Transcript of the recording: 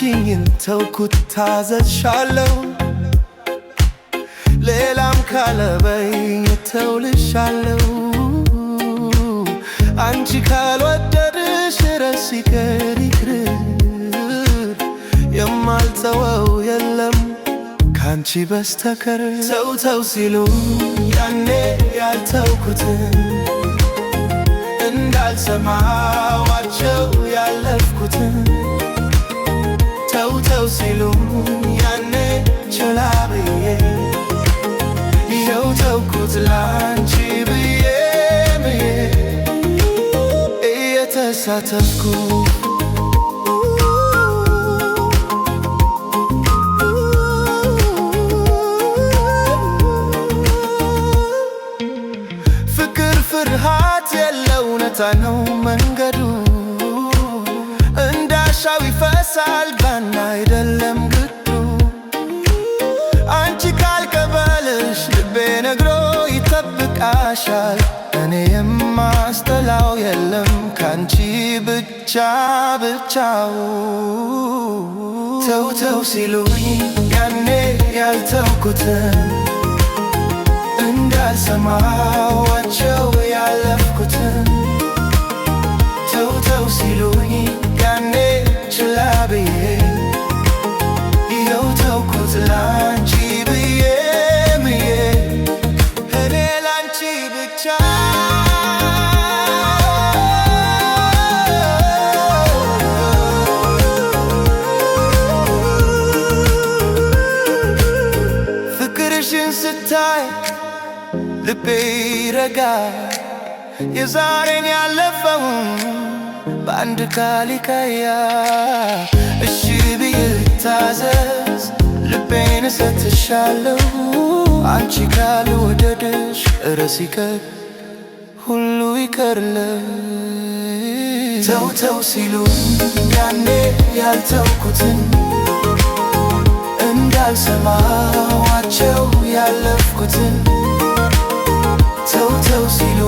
ያልሽኝን ተውኩት ታዘዝሻለሁ ሌላም ካለበኝ ተውልሻለሁ አንቺ ካልወደድሽ ረስ ይቅር ይቅር የማልተወው የለም ካንቺ በስተቀር ተው ተው ሲሉ ያኔ ያልተውኩትን እንዳልሰማዋቸው ያለፍኩትን ተው ተው ሲሉ ያኔ ችላ ብዬ ይኸው ተውኩት ላንቺ ብዬ እየተሳተፍኩ ፍርሃት የለው እውነታ ነው መንገዱ እንዳሻው ይፈሳል ባና አይደለም ግዱ አንቺ ካልቀበልሽ ልቤ ነግሮ ይጠብቃሻል እኔ የማስጠላው የለም ካንቺ ብቻ ብቻው ተው ተው ሲሉኝ ያኔ ያልተውኩትን እንዳልሰማዋቸው ያለፍኩትን ተው ተው ሲሉኝ ያኔ ችላ ብዬ ይኸው ተውኩት ላንቺ ብዬ እኔ ላንቺ ብቻ ፍቅርሽን ስታይ ልቤ ይረጋ የዛሬን ያለፈውን በአንድ ቃል ይቀያ እሺ ብዬ ልታዘዝ ልቤን እሰጥሻለሁ አንቺ ካልወደድሽ ረስ ይቅር ሁሉ ይቅርልሽ ተው ተው ሲሉ ያኔ ያልተውኩትን እንዳልሰማዋቸው ያለፍኩትን ተው ተው ሲሉ